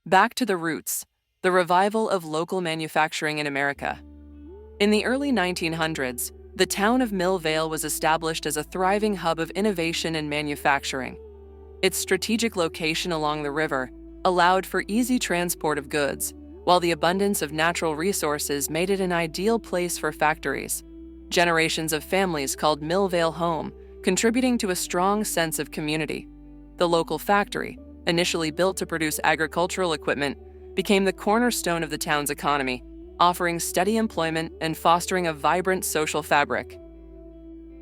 Back to the roots, the revival of local manufacturing in America. In the early 1900s, the town of Millvale was established as a thriving hub of innovation and manufacturing. Its strategic location along the river allowed for easy transport of goods, while the abundance of natural resources made it an ideal place for factories. Generations of families called Millvale home, contributing to a strong sense of community. The local factory, initially built to produce agricultural equipment, became the cornerstone of the town's economy, offering steady employment and fostering a vibrant social fabric.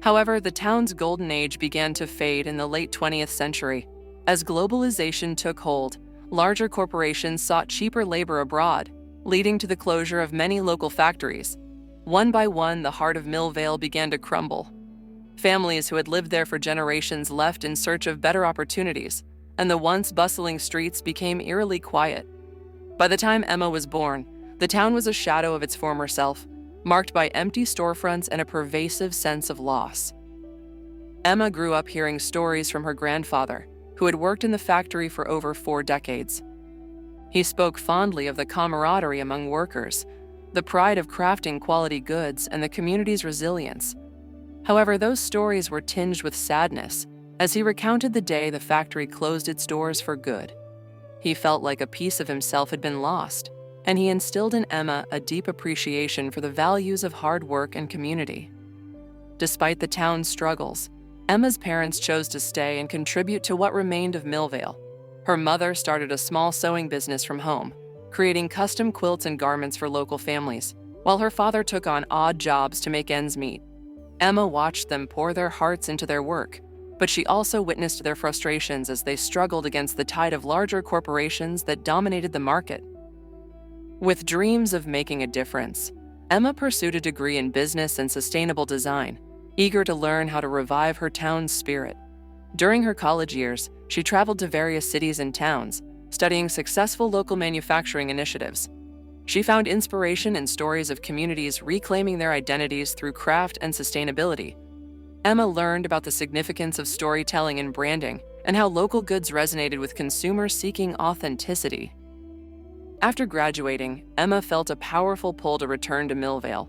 However, the town's golden age began to fade in the late 20th century. As globalization took hold, larger corporations sought cheaper labor abroad, leading to the closure of many local factories. One by one, the heart of Millvale began to crumble. Families who had lived there for generations left in search of better opportunities, and the once bustling streets became eerily quiet. By the time Emma was born, the town was a shadow of its former self, marked by empty storefronts and a pervasive sense of loss. Emma grew up hearing stories from her grandfather, who had worked in the factory for over 4 decades. He spoke fondly of the camaraderie among workers, the pride of crafting quality goods, and the community's resilience. However, those stories were tinged with sadness as he recounted the day the factory closed its doors for good. He felt like a piece of himself had been lost, and he instilled in Emma a deep appreciation for the values of hard work and community. Despite the town's struggles, Emma's parents chose to stay and contribute to what remained of Millvale. Her mother started a small sewing business from home, creating custom quilts and garments for local families, while her father took on odd jobs to make ends meet. Emma watched them pour their hearts into their work, but she also witnessed their frustrations as they struggled against the tide of larger corporations that dominated the market. With dreams of making a difference, Emma pursued a degree in business and sustainable design, eager to learn how to revive her town's spirit. During her college years, she traveled to various cities and towns, studying successful local manufacturing initiatives. She found inspiration in stories of communities reclaiming their identities through craft and sustainability. Emma learned about the significance of storytelling and branding, and how local goods resonated with consumers seeking authenticity. After graduating, Emma felt a powerful pull to return to Millvale.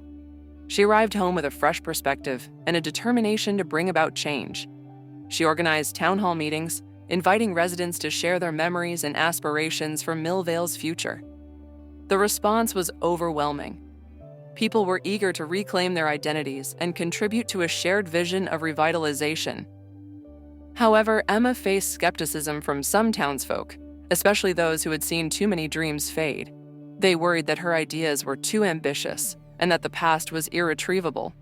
She arrived home with a fresh perspective and a determination to bring about change. She organized town hall meetings, inviting residents to share their memories and aspirations for Millvale's future. The response was overwhelming. People were eager to reclaim their identities and contribute to a shared vision of revitalization. However, Emma faced skepticism from some townsfolk, especially those who had seen too many dreams fade. They worried that her ideas were too ambitious and that the past was irretrievable.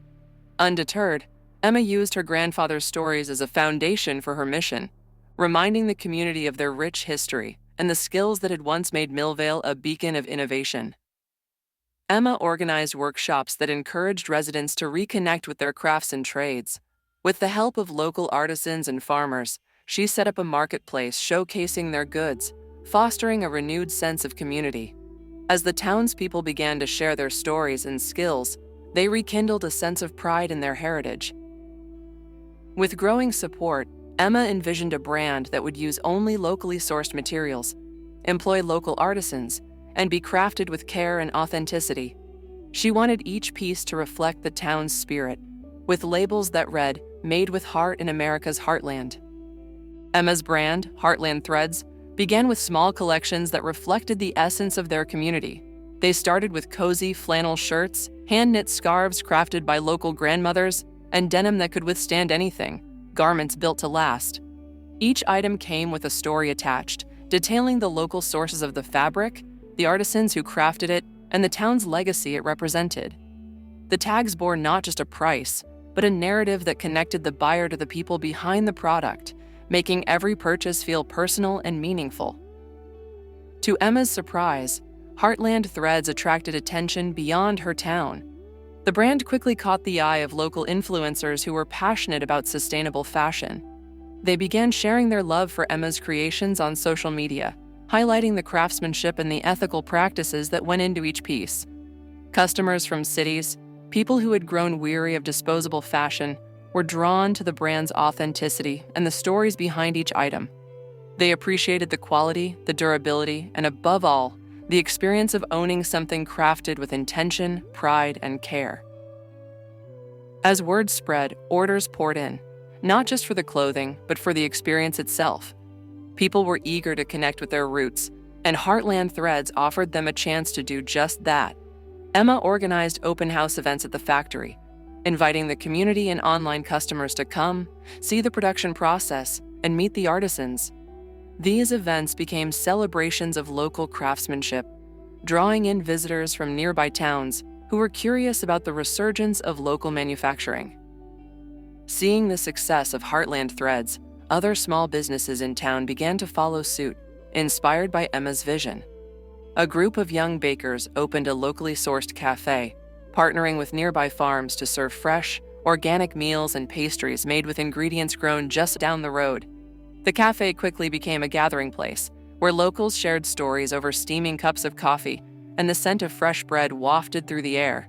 Undeterred, Emma used her grandfather's stories as a foundation for her mission, reminding the community of their rich history and the skills that had once made Millvale a beacon of innovation. Emma organized workshops that encouraged residents to reconnect with their crafts and trades. With the help of local artisans and farmers, she set up a marketplace showcasing their goods, fostering a renewed sense of community. As the townspeople began to share their stories and skills, they rekindled a sense of pride in their heritage. With growing support, Emma envisioned a brand that would use only locally sourced materials, employ local artisans, and be crafted with care and authenticity. She wanted each piece to reflect the town's spirit, with labels that read, "Made with Heart in America's Heartland." Emma's brand, Heartland Threads, began with small collections that reflected the essence of their community. They started with cozy flannel shirts, hand-knit scarves crafted by local grandmothers, and denim that could withstand anything, garments built to last. Each item came with a story attached, detailing the local sources of the fabric, the artisans who crafted it, and the town's legacy it represented. The tags bore not just a price, but a narrative that connected the buyer to the people behind the product, making every purchase feel personal and meaningful. To Emma's surprise, Heartland Threads attracted attention beyond her town. The brand quickly caught the eye of local influencers who were passionate about sustainable fashion. They began sharing their love for Emma's creations on social media, highlighting the craftsmanship and the ethical practices that went into each piece. Customers from cities, people who had grown weary of disposable fashion, were drawn to the brand's authenticity and the stories behind each item. They appreciated the quality, the durability, and above all, the experience of owning something crafted with intention, pride, and care. As word spread, orders poured in, not just for the clothing, but for the experience itself. People were eager to connect with their roots, and Heartland Threads offered them a chance to do just that. Emma organized open house events at the factory, inviting the community and online customers to come, see the production process, and meet the artisans. These events became celebrations of local craftsmanship, drawing in visitors from nearby towns who were curious about the resurgence of local manufacturing. Seeing the success of Heartland Threads, other small businesses in town began to follow suit, inspired by Emma's vision. A group of young bakers opened a locally sourced cafe, partnering with nearby farms to serve fresh, organic meals and pastries made with ingredients grown just down the road. The cafe quickly became a gathering place, where locals shared stories over steaming cups of coffee, and the scent of fresh bread wafted through the air.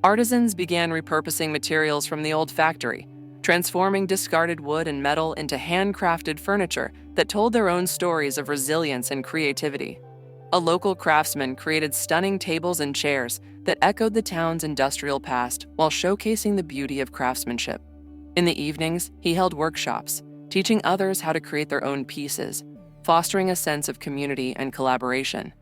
Artisans began repurposing materials from the old factory, transforming discarded wood and metal into handcrafted furniture that told their own stories of resilience and creativity. A local craftsman created stunning tables and chairs that echoed the town's industrial past while showcasing the beauty of craftsmanship. In the evenings, he held workshops, teaching others how to create their own pieces, fostering a sense of community and collaboration.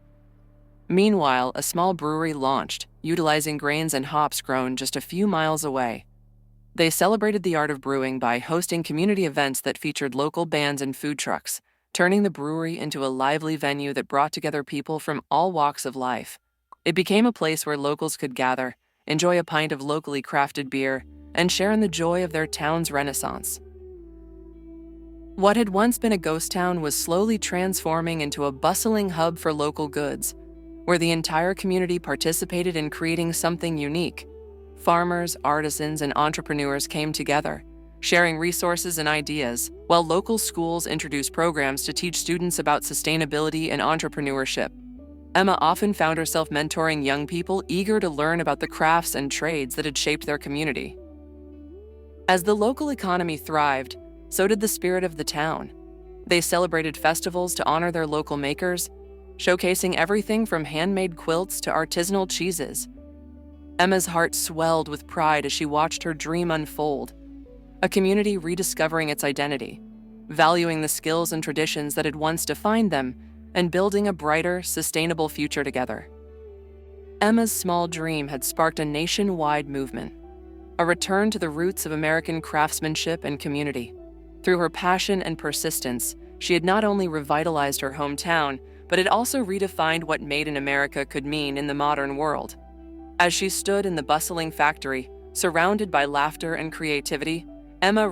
Meanwhile, a small brewery launched, utilizing grains and hops grown just a few miles away. They celebrated the art of brewing by hosting community events that featured local bands and food trucks, turning the brewery into a lively venue that brought together people from all walks of life. It became a place where locals could gather, enjoy a pint of locally crafted beer, and share in the joy of their town's renaissance. What had once been a ghost town was slowly transforming into a bustling hub for local goods, where the entire community participated in creating something unique. Farmers, artisans, and entrepreneurs came together, sharing resources and ideas, while local schools introduced programs to teach students about sustainability and entrepreneurship. Emma often found herself mentoring young people eager to learn about the crafts and trades that had shaped their community. As the local economy thrived, so did the spirit of the town. They celebrated festivals to honor their local makers, showcasing everything from handmade quilts to artisanal cheeses. Emma's heart swelled with pride as she watched her dream unfold, a community rediscovering its identity, valuing the skills and traditions that had once defined them, and building a brighter, sustainable future together. Emma's small dream had sparked a nationwide movement, a return to the roots of American craftsmanship and community. Through her passion and persistence, she had not only revitalized her hometown, but had also redefined what made in America could mean in the modern world. As she stood in the bustling factory, surrounded by laughter and creativity, Emma